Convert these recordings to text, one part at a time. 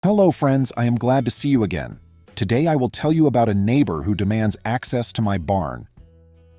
Hello friends, I am glad to see you again. Today I will tell you about a neighbor who demands access to my barn.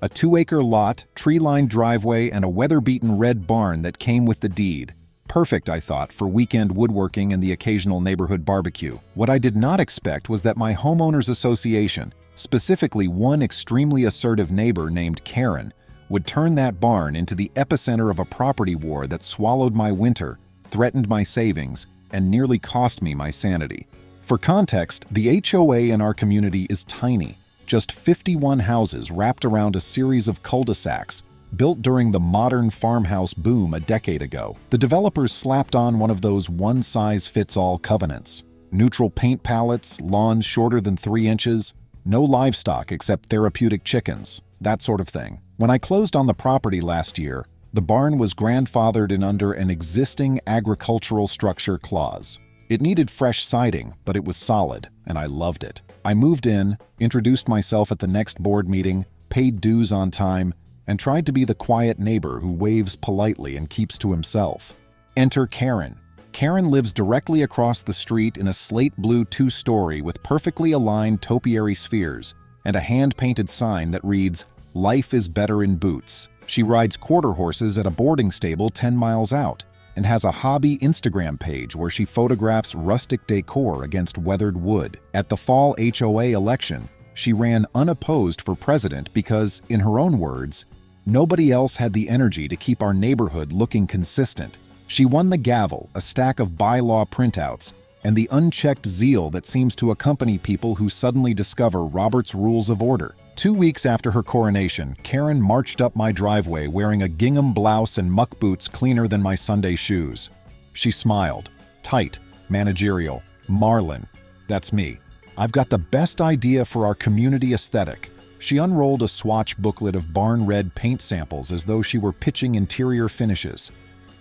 A 2-acre lot, tree-lined driveway, and a weather-beaten red barn that came with the deed. Perfect, I thought, for weekend woodworking and the occasional neighborhood barbecue. What I did not expect was that my homeowners association, specifically one extremely assertive neighbor named Karen, would turn that barn into the epicenter of a property war that swallowed my winter, threatened my savings, and nearly cost me my sanity. For context, the HOA in our community is tiny, just 51 houses wrapped around a series of cul-de-sacs, built during the modern farmhouse boom a decade ago. The developers slapped on one of those one-size-fits-all covenants. Neutral paint palettes, lawns shorter than 3 inches, no livestock except therapeutic chickens, that sort of thing. When I closed on the property last year, the barn was grandfathered in under an existing agricultural structure clause. It needed fresh siding, but it was solid, and I loved it. I moved in, introduced myself at the next board meeting, paid dues on time, and tried to be the quiet neighbor who waves politely and keeps to himself. Enter Karen. Karen lives directly across the street in a slate blue 2-story with perfectly aligned topiary spheres and a hand-painted sign that reads, "Life is better in boots." She rides quarter horses at a boarding stable 10 miles out and has a hobby Instagram page where she photographs rustic decor against weathered wood. At the fall HOA election, she ran unopposed for president because, in her own words, nobody else had the energy to keep our neighborhood looking consistent. She won the gavel, a stack of bylaw printouts, and the unchecked zeal that seems to accompany people who suddenly discover Robert's Rules of Order. 2 weeks after her coronation, Karen marched up my driveway wearing a gingham blouse and muck boots cleaner than my Sunday shoes. She smiled. Tight, managerial, Marlin. That's me. I've got the best idea for our community aesthetic. She unrolled a swatch booklet of barn red paint samples as though she were pitching interior finishes.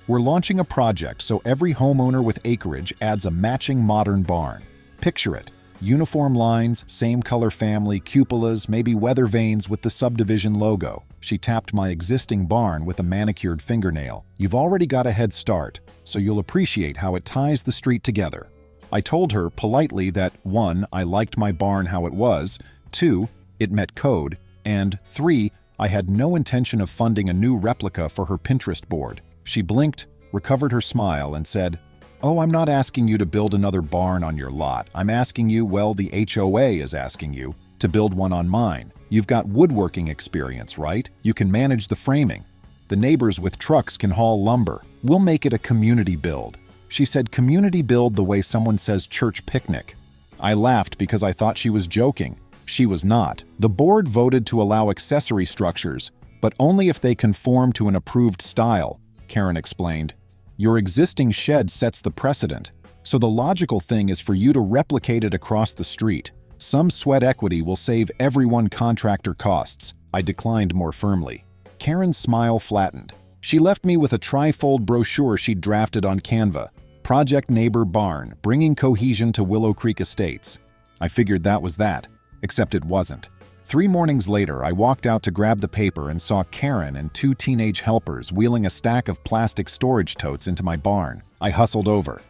We're launching a project so every homeowner with acreage adds a matching modern barn. Picture it. Uniform lines, same color family, cupolas, maybe weather vanes with the subdivision logo. She tapped my existing barn with a manicured fingernail. You've already got a head start, so you'll appreciate how it ties the street together. I told her politely that 1, I liked my barn how it was, 2, it met code, and 3, I had no intention of funding a new replica for her Pinterest board. She blinked, recovered her smile, and said, "Oh, I'm not asking you to build another barn on your lot. I'm asking you, well, the HOA is asking you, to build one on mine. You've got woodworking experience, right? You can manage the framing. The neighbors with trucks can haul lumber. We'll make it a community build." She said community build the way someone says church picnic. I laughed because I thought she was joking. She was not. The board voted to allow accessory structures, but only if they conform to an approved style, Karen explained. Your existing shed sets the precedent, so the logical thing is for you to replicate it across the street. Some sweat equity will save everyone contractor costs. I declined more firmly. Karen's smile flattened. She left me with a trifold brochure she'd drafted on Canva. Project Neighbor Barn, Bringing Cohesion to Willow Creek Estates. I figured that was that, except it wasn't. 3 mornings later, I walked out to grab the paper and saw Karen and 2 teenage helpers wheeling a stack of plastic storage totes into my barn. I hustled over.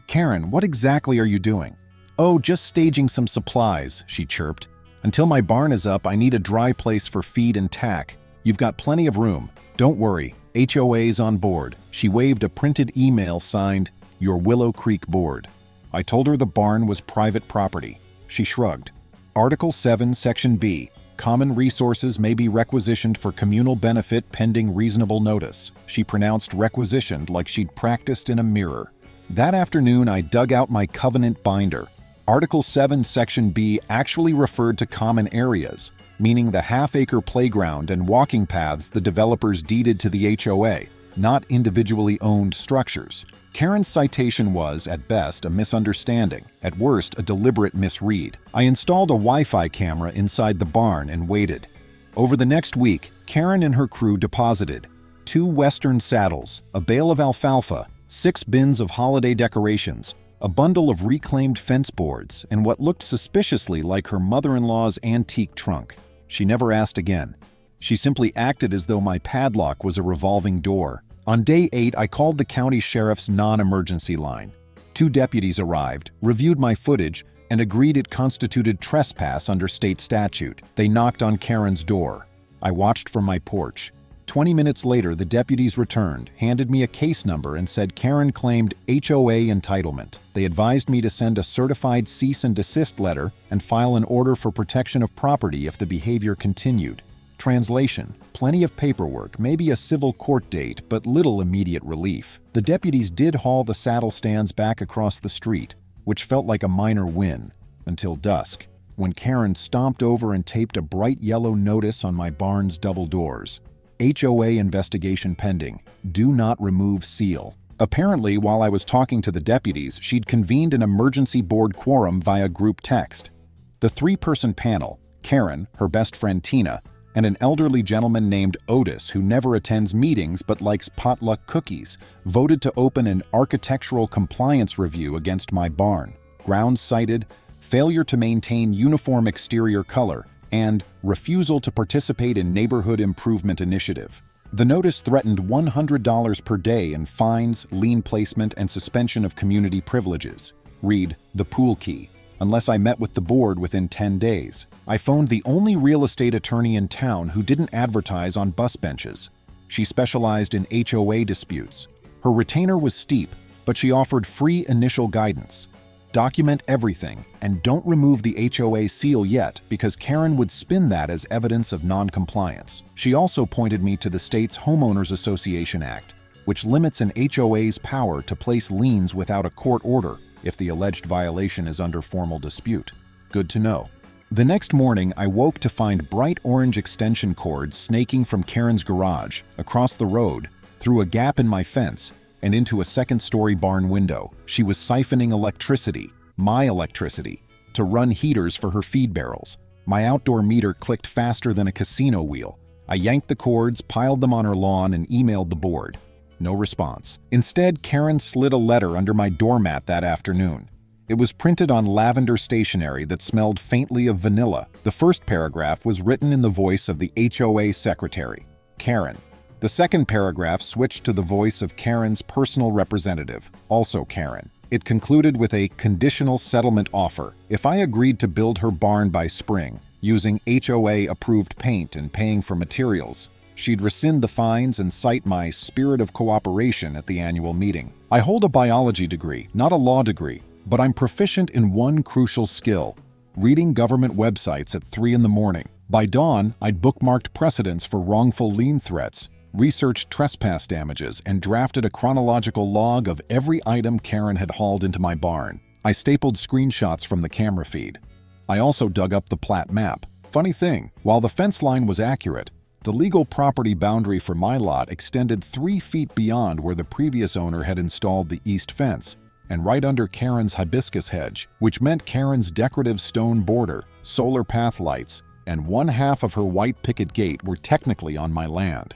"Karen, what exactly are you doing?" "Oh, just staging some supplies," she chirped. "Until my barn is up, I need a dry place for feed and tack. You've got plenty of room. Don't worry, HOA's on board." She waved a printed email signed, "Your Willow Creek Board." I told her the barn was private property. She shrugged. Article 7, Section B. Common resources may be requisitioned for communal benefit pending reasonable notice. She pronounced requisitioned like she'd practiced in a mirror. That afternoon, I dug out my covenant binder. Article 7, Section B actually referred to common areas, meaning the half-acre playground and walking paths the developers deeded to the HOA, not individually owned structures. Karen's citation was, at best, a misunderstanding, at worst, a deliberate misread. I installed a Wi-Fi camera inside the barn and waited. Over the next week, Karen and her crew deposited 2 Western saddles, a bale of alfalfa, 6 bins of holiday decorations, a bundle of reclaimed fence boards, and what looked suspiciously like her mother-in-law's antique trunk. She never asked again. She simply acted as though my padlock was a revolving door. On day 8, I called the county sheriff's non-emergency line. 2 deputies arrived, reviewed my footage, and agreed it constituted trespass under state statute. They knocked on Karen's door. I watched from my porch. 20 minutes later, the deputies returned, handed me a case number, and said Karen claimed HOA entitlement. They advised me to send a certified cease and desist letter and file an order for protection of property if the behavior continued. Translation: plenty of paperwork, maybe a civil court date, but little immediate relief. The deputies did haul the saddle stands back across the street, which felt like a minor win, until dusk, when Karen stomped over and taped a bright yellow notice on my barn's double doors. HOA investigation pending. Do not remove seal. Apparently, while I was talking to the deputies, she'd convened an emergency board quorum via group text. The 3-person panel, Karen, her best friend Tina, and an elderly gentleman named Otis who never attends meetings but likes potluck cookies, voted to open an architectural compliance review against my barn. Grounds cited: failure to maintain uniform exterior color, and refusal to participate in neighborhood improvement initiative. The notice threatened $100 per day in fines, lien placement, and suspension of community privileges. Read the pool key, unless I met with the board within 10 days. I phoned the only real estate attorney in town who didn't advertise on bus benches. She specialized in HOA disputes. Her retainer was steep, but she offered free initial guidance. Document everything, and don't remove the HOA seal yet, because Karen would spin that as evidence of non-compliance. She also pointed me to the state's Homeowners Association Act, which limits an HOA's power to place liens without a court order if the alleged violation is under formal dispute. Good to know. The next morning, I woke to find bright orange extension cords snaking from Karen's garage, across the road, through a gap in my fence, and into a second-story barn window. She was siphoning electricity, my electricity, to run heaters for her feed barrels. My outdoor meter clicked faster than a casino wheel. I yanked the cords, piled them on her lawn, and emailed the board. No response. Instead, Karen slid a letter under my doormat that afternoon. It was printed on lavender stationery that smelled faintly of vanilla. The first paragraph was written in the voice of the HOA secretary, Karen. The second paragraph switched to the voice of Karen's personal representative, also Karen. It concluded with a conditional settlement offer. If I agreed to build her barn by spring, using HOA-approved paint and paying for materials, she'd rescind the fines and cite my spirit of cooperation at the annual meeting. I hold a biology degree, not a law degree, but I'm proficient in one crucial skill: reading government websites at 3 in the morning. By dawn, I'd bookmarked precedents for wrongful lien threats, researched trespass damages, and drafted a chronological log of every item Karen had hauled into my barn. I stapled screenshots from the camera feed. I also dug up the plat map. Funny thing, while the fence line was accurate, the legal property boundary for my lot extended 3 feet beyond where the previous owner had installed the east fence, and right under Karen's hibiscus hedge, which meant Karen's decorative stone border, solar path lights, and 1/2 of her white picket gate were technically on my land.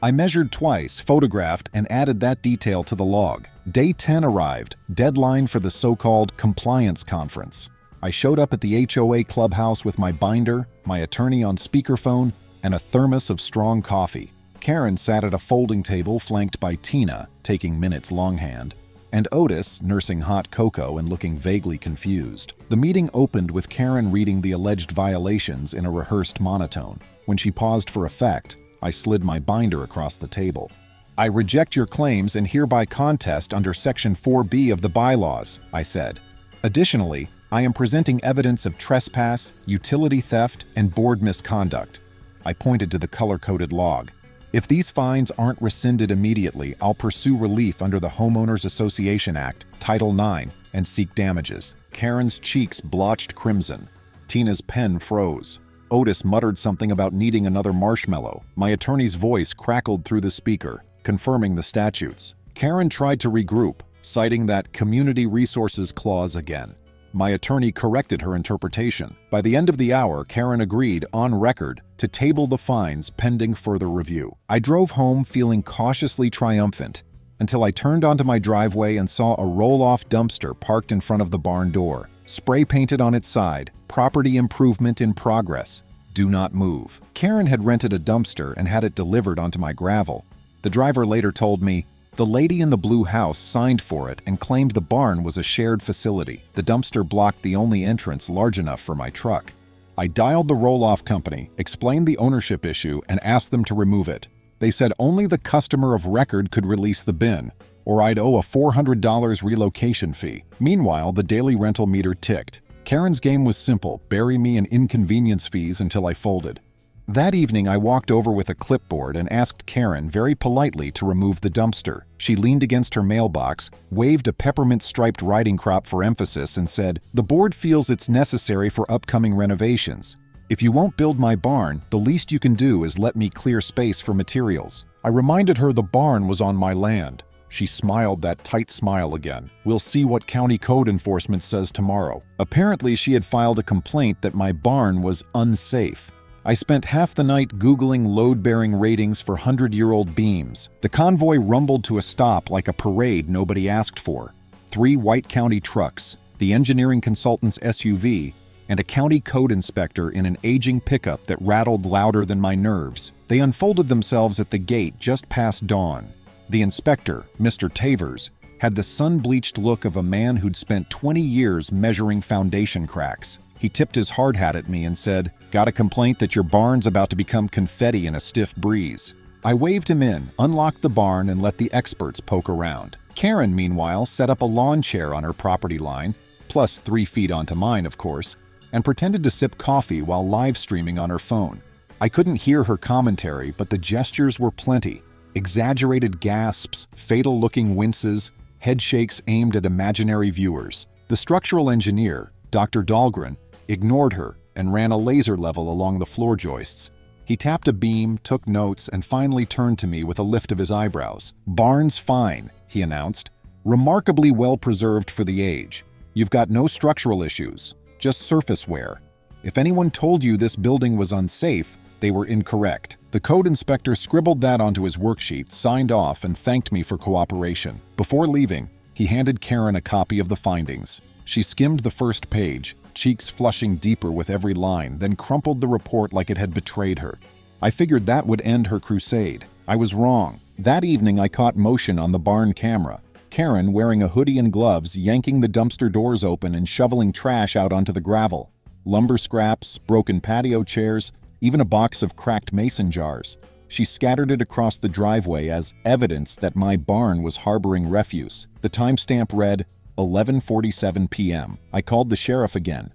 I measured twice, photographed, and added that detail to the log. Day 10 arrived, deadline for the so-called compliance conference. I showed up at the HOA clubhouse with my binder, my attorney on speakerphone, and a thermos of strong coffee. Karen sat at a folding table flanked by Tina, taking minutes longhand, and Otis, nursing hot cocoa and looking vaguely confused. The meeting opened with Karen reading the alleged violations in a rehearsed monotone. When she paused for effect, I slid my binder across the table. I reject your claims and hereby contest under Section 4B of the bylaws, I said. Additionally, I am presenting evidence of trespass, utility theft, and board misconduct. I pointed to the color-coded log. If these fines aren't rescinded immediately, I'll pursue relief under the Homeowners Association Act, Title IX, and seek damages. Karen's cheeks blotched crimson. Tina's pen froze. Otis muttered something about needing another marshmallow. My attorney's voice crackled through the speaker, confirming the statutes. Karen tried to regroup, citing that community resources clause again. My attorney corrected her interpretation. By the end of the hour, Karen agreed, on record, to table the fines pending further review. I drove home feeling cautiously triumphant until I turned onto my driveway and saw a roll-off dumpster parked in front of the barn door. Spray painted on its side, "Property improvement in progress. Do not move." Karen had rented a dumpster and had it delivered onto my gravel. The driver later told me, The lady in the blue house signed for it and claimed the barn was a shared facility. The dumpster blocked the only entrance large enough for my truck. I dialed the roll-off company, explained the ownership issue, and asked them to remove it. They said only the customer of record could release the bin, or I'd owe a $400 relocation fee. Meanwhile, the daily rental meter ticked. Karen's game was simple: bury me in inconvenience fees until I folded. That evening, I walked over with a clipboard and asked Karen very politely to remove the dumpster. She leaned against her mailbox, waved a peppermint-striped riding crop for emphasis, and said, "The board feels it's necessary for upcoming renovations. If you won't build my barn, the least you can do is let me clear space for materials." I reminded her the barn was on my land. She smiled that tight smile again. "We'll see what county code enforcement says tomorrow." Apparently, she had filed a complaint that my barn was unsafe. I spent half the night Googling load-bearing ratings for 100-year-old beams. The convoy rumbled to a stop like a parade nobody asked for. 3 White County trucks, the engineering consultant's SUV, and a county code inspector in an aging pickup that rattled louder than my nerves. They unfolded themselves at the gate just past dawn. The inspector, Mr. Tavers, had the sun-bleached look of a man who'd spent 20 years measuring foundation cracks. He tipped his hard hat at me and said, "Got a complaint that your barn's about to become confetti in a stiff breeze." I waved him in, unlocked the barn, and let the experts poke around. Karen, meanwhile, set up a lawn chair on her property line, plus 3 feet onto mine, of course, and pretended to sip coffee while live streaming on her phone. I couldn't hear her commentary, but the gestures were plenty. Exaggerated gasps, fatal-looking winces, head shakes aimed at imaginary viewers. The structural engineer, Dr. Dahlgren, ignored her and ran a laser level along the floor joists. He tapped a beam, took notes, and finally turned to me with a lift of his eyebrows. "Barn's fine," he announced. "Remarkably well preserved for the age. You've got no structural issues, just surface wear. If anyone told you this building was unsafe, they were incorrect." The code inspector scribbled that onto his worksheet, signed off, and thanked me for cooperation. Before leaving, he handed Karen a copy of the findings. She skimmed the first page, cheeks flushing deeper with every line, then crumpled the report like it had betrayed her. I figured that would end her crusade. I was wrong. That evening, I caught motion on the barn camera. Karen, wearing a hoodie and gloves, yanking the dumpster doors open and shoveling trash out onto the gravel. Lumber scraps, broken patio chairs, even a box of cracked mason jars. She scattered it across the driveway as evidence that my barn was harboring refuse. The timestamp read, 11:47 p.m. I called the sheriff again.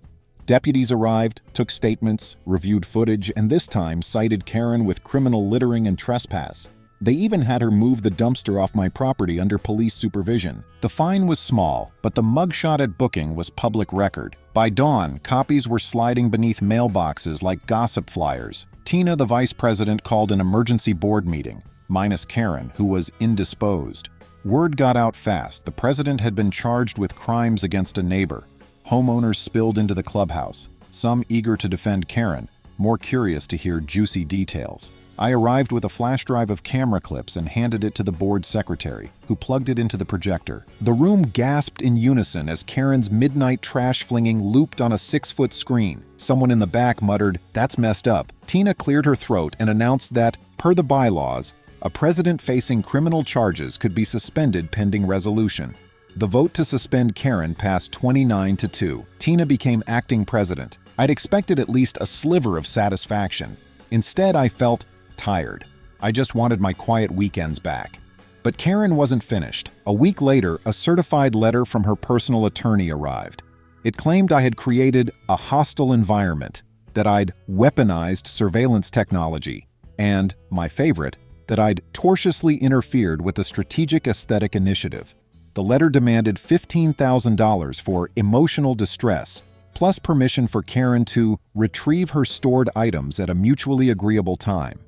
Deputies arrived, took statements, reviewed footage, and this time cited Karen with criminal littering and trespass. They even had her move the dumpster off my property under police supervision. The fine was small, but the mugshot at booking was public record. By dawn, copies were sliding beneath mailboxes like gossip flyers. Tina, the vice president, called an emergency board meeting, minus Karen, who was indisposed. Word got out fast. The president had been charged with crimes against a neighbor. Homeowners spilled into the clubhouse, some eager to defend Karen, more curious to hear juicy details. I arrived with a flash drive of camera clips and handed it to the board secretary, who plugged it into the projector. The room gasped in unison as Karen's midnight trash flinging looped on a 6-foot screen. Someone in the back muttered, "That's messed up." Tina cleared her throat and announced that, per the bylaws, a president facing criminal charges could be suspended pending resolution. The vote to suspend Karen passed 29-2. Tina became acting president. I'd expected at least a sliver of satisfaction. Instead, I felt tired. I just wanted my quiet weekends back. But Karen wasn't finished. A week later, a certified letter from her personal attorney arrived. It claimed I had created a hostile environment, that I'd weaponized surveillance technology, and, my favorite, that I'd tortiously interfered with a strategic aesthetic initiative. The letter demanded $15,000 for emotional distress, plus permission for Karen to retrieve her stored items at a mutually agreeable time.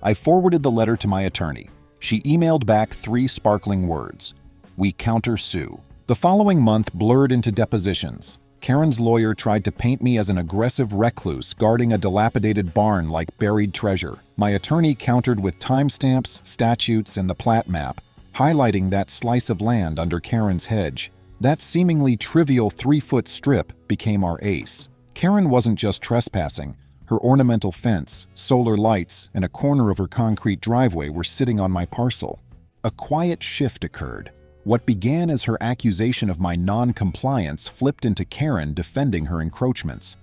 I forwarded the letter to my attorney. She emailed back 3 sparkling words: "We counter-sue." The following month blurred into depositions. Karen's lawyer tried to paint me as an aggressive recluse guarding a dilapidated barn like buried treasure. My attorney countered with timestamps, statutes, and the plat map, highlighting that slice of land under Karen's hedge. That seemingly trivial 3-foot strip became our ace. Karen wasn't just trespassing. Her ornamental fence, solar lights, and a corner of her concrete driveway were sitting on my parcel. A quiet shift occurred. What began as her accusation of my non-compliance flipped into Karen defending her encroachments.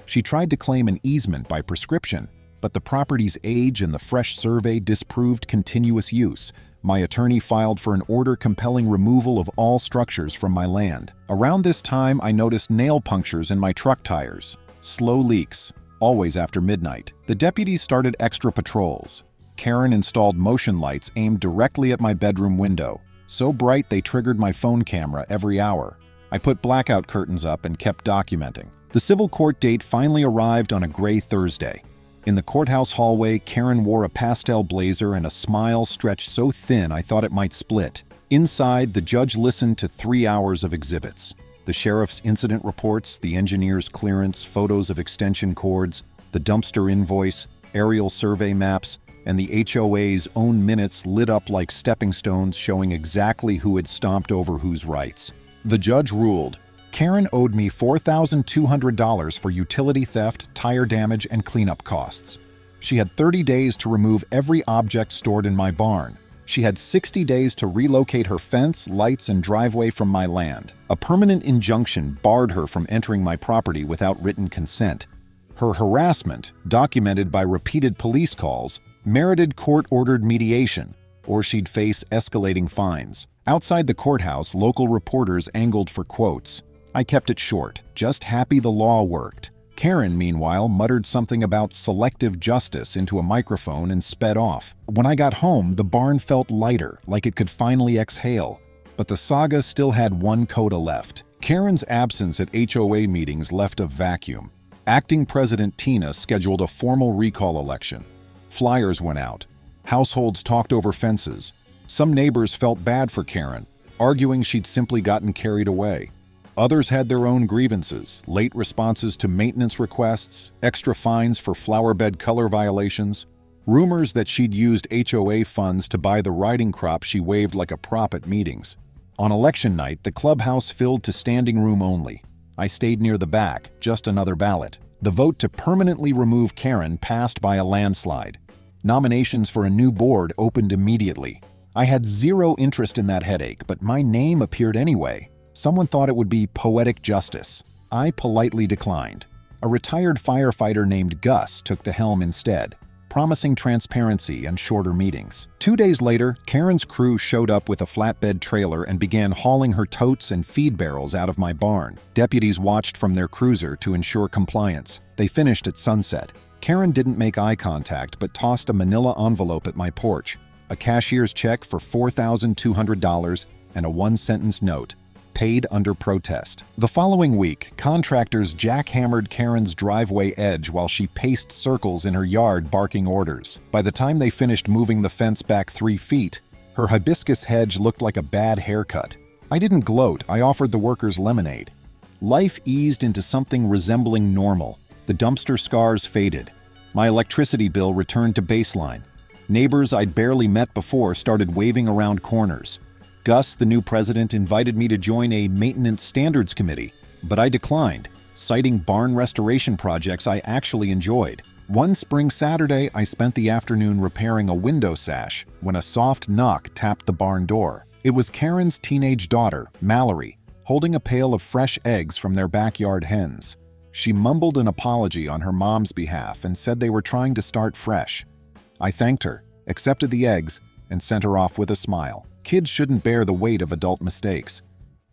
She tried to claim an easement by prescription, but the property's age and the fresh survey disproved continuous use. My attorney filed for an order compelling removal of all structures from my land. Around this time, I noticed nail punctures in my truck tires, slow leaks, always after midnight. The deputies started extra patrols. Karen installed motion lights aimed directly at my bedroom window, so bright they triggered my phone camera every hour. I put blackout curtains up and kept documenting. The civil court date finally arrived on a gray Thursday. In the courthouse hallway, Karen wore a pastel blazer and a smile stretched so thin I thought it might split. Inside, the judge listened to 3 hours of exhibits. The sheriff's incident reports, the engineer's clearance, photos of extension cords, the dumpster invoice, aerial survey maps, and the HOA's own minutes lit up like stepping stones showing exactly who had stomped over whose rights. The judge ruled, Karen owed me $4,200 for utility theft, tire damage, and cleanup costs. She had 30 days to remove every object stored in my barn. She had 60 days to relocate her fence, lights, and driveway from my land. A permanent injunction barred her from entering my property without written consent. Her harassment, documented by repeated police calls, merited court-ordered mediation, or she'd face escalating fines. Outside the courthouse, local reporters angled for quotes. I kept it short, just happy the law worked. Karen, meanwhile, muttered something about selective justice into a microphone and sped off. When I got home, the barn felt lighter, like it could finally exhale. But the saga still had one coda left. Karen's absence at HOA meetings left a vacuum. Acting President Tina scheduled a formal recall election. Flyers went out. Households talked over fences. Some neighbors felt bad for Karen, arguing she'd simply gotten carried away. Others had their own grievances, late responses to maintenance requests, extra fines for flowerbed color violations, rumors that she'd used HOA funds to buy the riding crop she waved like a prop at meetings. On election night, the clubhouse filled to standing room only. I stayed near the back, just another ballot. The vote to permanently remove Karen passed by a landslide. Nominations for a new board opened immediately. I had zero interest in that headache, but my name appeared anyway. Someone thought it would be poetic justice. I politely declined. A retired firefighter named Gus took the helm instead, promising transparency and shorter meetings. 2 days later, Karen's crew showed up with a flatbed trailer and began hauling her totes and feed barrels out of my barn. Deputies watched from their cruiser to ensure compliance. They finished at sunset. Karen didn't make eye contact but tossed a manila envelope at my porch, a cashier's check for $4,200, and a one-sentence note, paid under protest. The following week, contractors jackhammered Karen's driveway edge while she paced circles in her yard barking orders. By the time they finished moving the fence back 3 feet, her hibiscus hedge looked like a bad haircut. I didn't gloat, I offered the workers lemonade. Life eased into something resembling normal. The dumpster scars faded. My electricity bill returned to baseline. Neighbors I'd barely met before started waving around corners. Gus, the new president, invited me to join a maintenance standards committee, but I declined, citing barn restoration projects I actually enjoyed. One spring Saturday, I spent the afternoon repairing a window sash when a soft knock tapped the barn door. It was Karen's teenage daughter, Mallory, holding a pail of fresh eggs from their backyard hens. She mumbled an apology on her mom's behalf and said they were trying to start fresh. I thanked her, accepted the eggs, and sent her off with a smile. Kids shouldn't bear the weight of adult mistakes.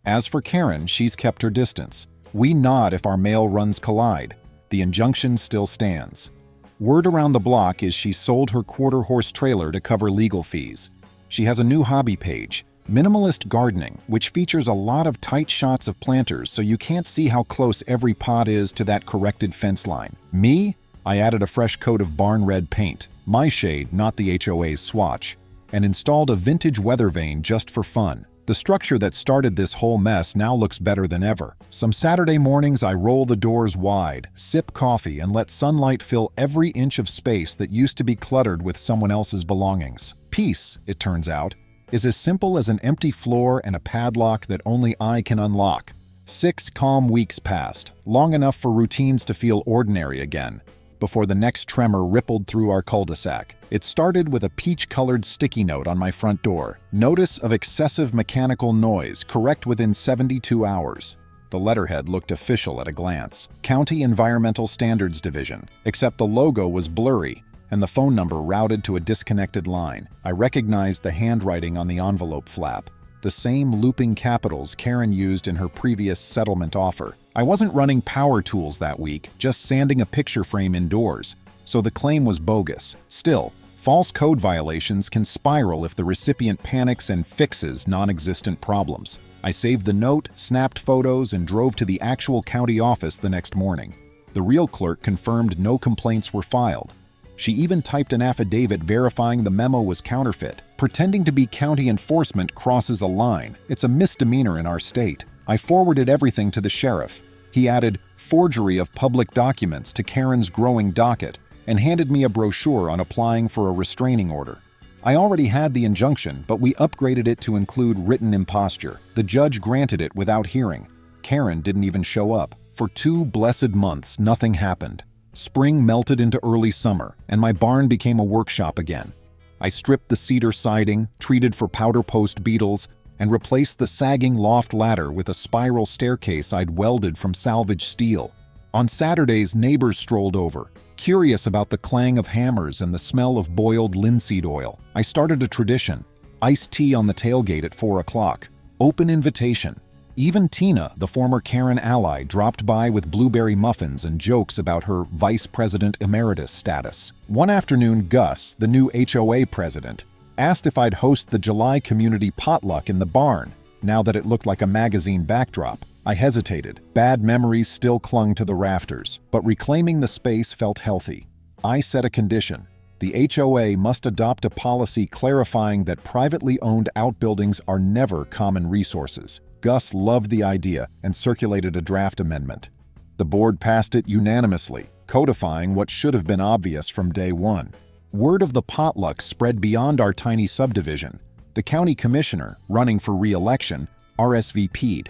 As for Karen, she's kept her distance. We nod if our mail runs collide. The injunction still stands. Word around the block is she sold her quarter-horse trailer to cover legal fees. She has a new hobby page, Minimalist Gardening, which features a lot of tight shots of planters so you can't see how close every pot is to that corrected fence line. Me? I added a fresh coat of barn red paint, my shade, not the HOA's swatch, and installed a vintage weather vane just for fun. The structure that started this whole mess now looks better than ever. Some Saturday mornings I roll the doors wide, sip coffee, and let sunlight fill every inch of space that used to be cluttered with someone else's belongings. Peace, it turns out, is as simple as an empty floor and a padlock that only I can unlock. 6 calm weeks passed, long enough for routines to feel ordinary again. before the next tremor rippled through our cul-de-sac. It started with a peach-colored sticky note on my front door. Notice of excessive mechanical noise, correct within 72 hours. The letterhead looked official at a glance. County Environmental Standards Division, except the logo was blurry and the phone number routed to a disconnected line. I recognized the handwriting on the envelope flap, the same looping capitals Karen used in her previous settlement offer. I wasn't running power tools that week, just sanding a picture frame indoors, so the claim was bogus. Still, false code violations can spiral if the recipient panics and fixes non-existent problems. I saved the note, snapped photos, and drove to the actual county office the next morning. The real clerk confirmed no complaints were filed. She even typed an affidavit verifying the memo was counterfeit. Pretending to be county enforcement crosses a line. It's a misdemeanor in our state. I forwarded everything to the sheriff. He added forgery of public documents to Karen's growing docket and handed me a brochure on applying for a restraining order. I already had the injunction, but we upgraded it to include written imposture. The judge granted it without hearing. Karen didn't even show up. For 2 blessed months, nothing happened. Spring melted into early summer, and my barn became a workshop again. I stripped the cedar siding, treated for powder post beetles, and replaced the sagging loft ladder with a spiral staircase I'd welded from salvaged steel. On Saturdays, neighbors strolled over, curious about the clang of hammers and the smell of boiled linseed oil. I started a tradition: iced tea on the tailgate at 4 o'clock. Open invitation. Even Tina, the former Karen ally, dropped by with blueberry muffins and jokes about her vice president emeritus status. One afternoon, Gus, the new HOA president, asked if I'd host the July community potluck in the barn, now that it looked like a magazine backdrop. I hesitated. Bad memories still clung to the rafters, but reclaiming the space felt healthy. I set a condition. The HOA must adopt a policy clarifying that privately owned outbuildings are never common resources. Gus loved the idea and circulated a draft amendment. The board passed it unanimously, codifying what should have been obvious from day one. Word of the potluck spread beyond our tiny subdivision. The county commissioner, running for re-election, RSVP'd.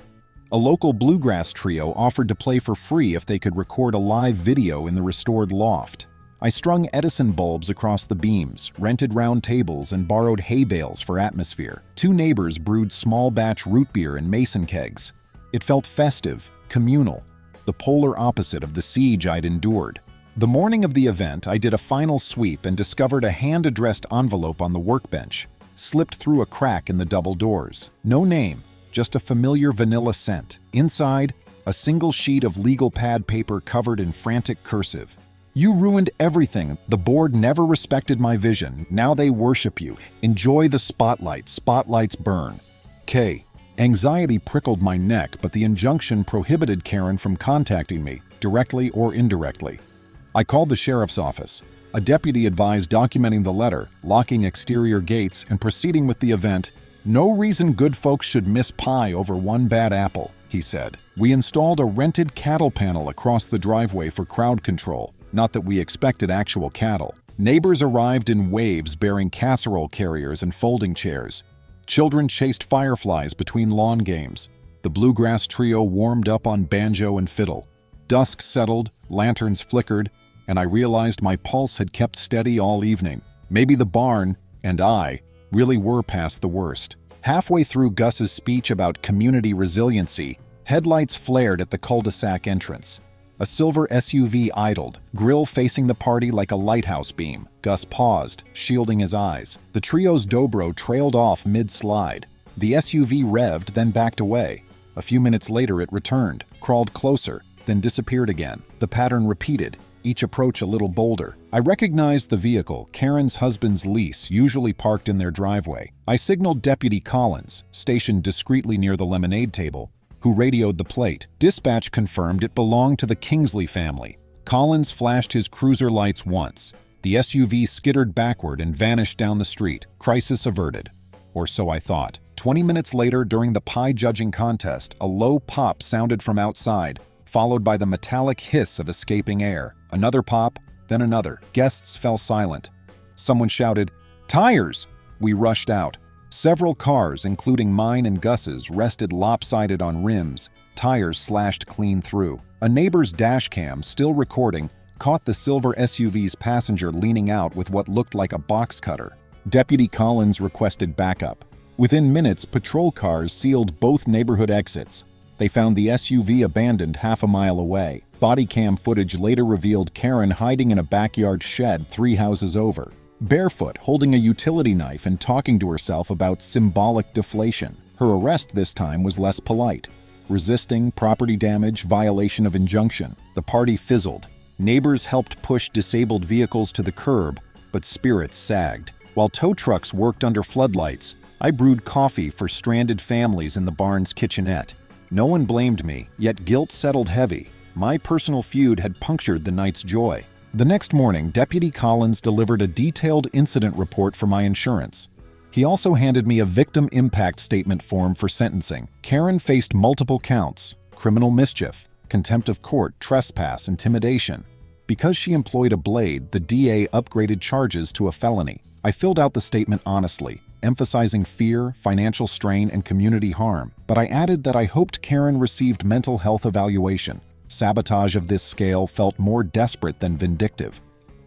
A local bluegrass trio offered to play for free if they could record a live video in the restored loft. I strung Edison bulbs across the beams, rented round tables, and borrowed hay bales for atmosphere. 2 neighbors brewed small-batch root beer in mason kegs. It felt festive, communal, the polar opposite of the siege I'd endured. The morning of the event, I did a final sweep and discovered a hand-addressed envelope on the workbench, slipped through a crack in the double doors. No name, just a familiar vanilla scent. Inside, a single sheet of legal pad paper covered in frantic cursive. "You ruined everything. The board never respected my vision. Now they worship you. Enjoy the spotlight. Spotlights burn. K." Anxiety prickled my neck, but the injunction prohibited Karen from contacting me, directly or indirectly. I called the sheriff's office. A deputy advised documenting the letter, locking exterior gates, and proceeding with the event. "No reason good folks should miss pie over one bad apple," he said. We installed a rented cattle panel across the driveway for crowd control. Not that we expected actual cattle. Neighbors arrived in waves bearing casserole carriers and folding chairs. Children chased fireflies between lawn games. The bluegrass trio warmed up on banjo and fiddle. Dusk settled, lanterns flickered, and I realized my pulse had kept steady all evening. Maybe the barn, and I, really were past the worst. Halfway through Gus's speech about community resiliency, headlights flared at the cul-de-sac entrance. A silver SUV idled, grill facing the party like a lighthouse beam. Gus paused, shielding his eyes. The trio's dobro trailed off mid-slide. The SUV revved, then backed away. A few minutes later it returned, crawled closer, then disappeared again. The pattern repeated, each approach a little bolder. I recognized the vehicle, Karen's husband's lease, usually parked in their driveway. I signaled Deputy Collins, stationed discreetly near the lemonade table, who radioed the plate. Dispatch confirmed it belonged to the Kingsley family. Collins flashed his cruiser lights once. The SUV skittered backward and vanished down the street. Crisis averted. Or so I thought. 20 minutes later, during the pie judging contest, a low pop sounded from outside, followed by the metallic hiss of escaping air. Another pop, then another. Guests fell silent. Someone shouted, "Tires!" We rushed out. Several cars, including mine and Gus's, rested lopsided on rims, tires slashed clean through. A neighbor's dash cam, still recording, caught the silver SUV's passenger leaning out with what looked like a box cutter. Deputy Collins requested backup. Within minutes, patrol cars sealed both neighborhood exits. They found the SUV abandoned half a mile away. Body cam footage later revealed Karen hiding in a backyard shed 3 houses over, barefoot, holding a utility knife and talking to herself about symbolic deflation. Her arrest this time was less polite. Resisting, property damage, violation of injunction. The party fizzled. Neighbors helped push disabled vehicles to the curb, but spirits sagged. While tow trucks worked under floodlights, I brewed coffee for stranded families in the barn's kitchenette. No one blamed me, yet guilt settled heavy. My personal feud had punctured the night's joy. The next morning, Deputy Collins delivered a detailed incident report for my insurance. He also handed me a victim impact statement form for sentencing. Karen faced multiple counts: criminal mischief, contempt of court, trespass, intimidation. Because she employed a blade, the DA upgraded charges to a felony. I filled out the statement honestly, emphasizing fear, financial strain, and community harm, but I added that I hoped Karen received mental health evaluation. Sabotage of this scale felt more desperate than vindictive.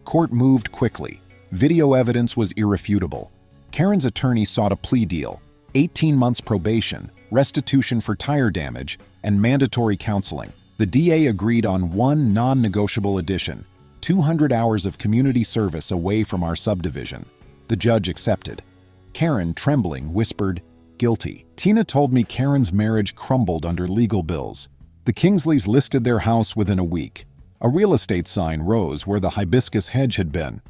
Court moved quickly. Video evidence was irrefutable. Karen's attorney sought a plea deal: 18 months probation, restitution for tire damage, and mandatory counseling. The DA agreed on one non-negotiable addition: 200 hours of community service away from our subdivision. The judge accepted. Karen, trembling, whispered, "Guilty." Tina told me Karen's marriage crumbled under legal bills. The Kingsleys listed their house within a week. A real estate sign rose where the hibiscus hedge had been.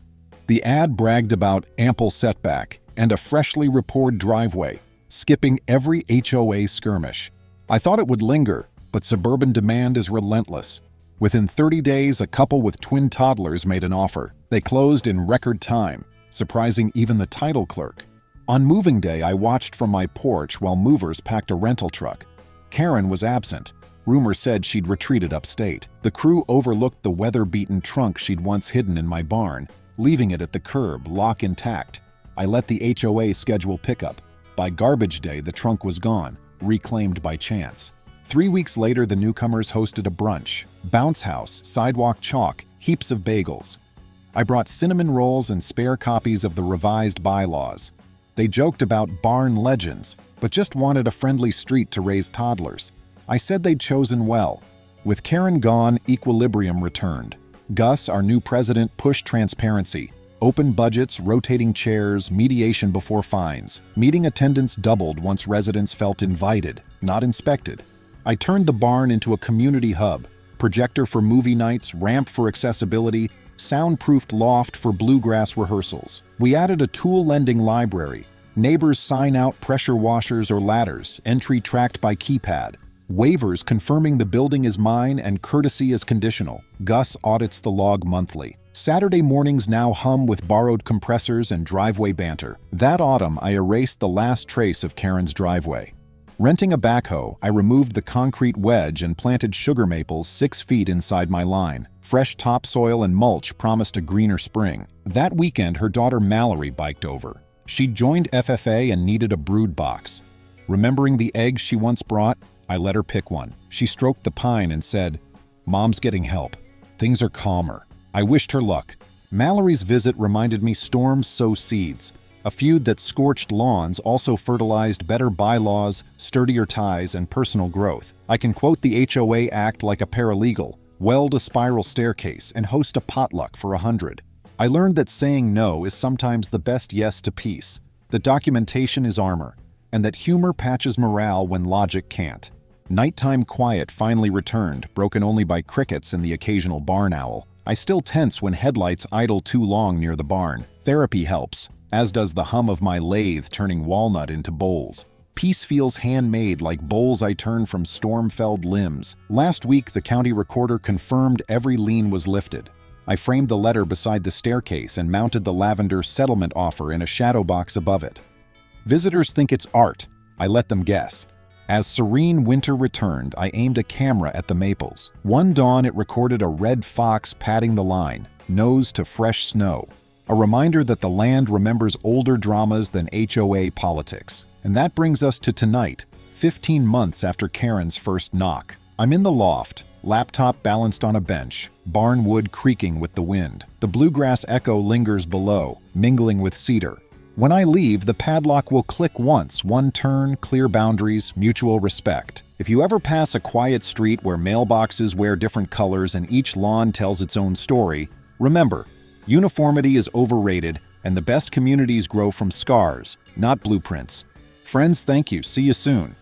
The ad bragged about ample setback and a freshly repoured driveway, skipping every HOA skirmish. I thought it would linger, but suburban demand is relentless. Within 30 days, a couple with twin toddlers made an offer. They closed in record time, surprising even the title clerk. On moving day, I watched from my porch while movers packed a rental truck. Karen was absent. Rumor said she'd retreated upstate. The crew overlooked the weather-beaten trunk she'd once hidden in my barn, leaving it at the curb, lock intact. I let the HOA schedule pickup. By garbage day, the trunk was gone, reclaimed by chance. 3 weeks later, the newcomers hosted a brunch. Bounce house, sidewalk chalk, heaps of bagels. I brought cinnamon rolls and spare copies of the revised bylaws. They joked about barn legends, but just wanted a friendly street to raise toddlers. I said they'd chosen well. With Karen gone, equilibrium returned. Gus, our new president, pushed transparency. Open budgets, rotating chairs, mediation before fines. Meeting attendance doubled once residents felt invited, not inspected. I turned the barn into a community hub. Projector for movie nights, ramp for accessibility, soundproofed loft for bluegrass rehearsals. We added a tool lending library. Neighbors sign out pressure washers or ladders, entry tracked by keypad. Waivers confirming the building is mine and courtesy is conditional. Gus audits the log monthly. Saturday mornings now hum with borrowed compressors and driveway banter. That autumn, I erased the last trace of Karen's driveway. Renting a backhoe, I removed the concrete wedge and planted sugar maples 6 feet inside my line. Fresh topsoil and mulch promised a greener spring. That weekend, her daughter Mallory biked over. She'd joined FFA and needed a brood box. Remembering the eggs she once brought, I let her pick one. She stroked the pine and said, "Mom's getting help. Things are calmer." I wished her luck. Mallory's visit reminded me storms sow seeds. A feud that scorched lawns also fertilized better bylaws, sturdier ties, and personal growth. I can quote the HOA Act like a paralegal, weld a spiral staircase, and host a potluck for 100. I learned that saying no is sometimes the best yes to peace, that documentation is armor, and that humor patches morale when logic can't. Nighttime quiet finally returned, broken only by crickets and the occasional barn owl. I still tense when headlights idle too long near the barn. Therapy helps, as does the hum of my lathe turning walnut into bowls. Peace feels handmade, like bowls I turn from storm-felled limbs. Last week, the county recorder confirmed every lien was lifted. I framed the letter beside the staircase and mounted the lavender settlement offer in a shadow box above it. Visitors think it's art. I let them guess. As serene winter returned, I aimed a camera at the maples. One dawn, it recorded a red fox padding the line, nose to fresh snow. A reminder that the land remembers older dramas than HOA politics. And that brings us to tonight, 15 months after Karen's first knock. I'm in the loft, laptop balanced on a bench, barn wood creaking with the wind. The bluegrass echo lingers below, mingling with cedar. When I leave, the padlock will click once, one turn, clear boundaries, mutual respect. If you ever pass a quiet street where mailboxes wear different colors and each lawn tells its own story, remember, uniformity is overrated and the best communities grow from scars, not blueprints. Friends, thank you. See you soon.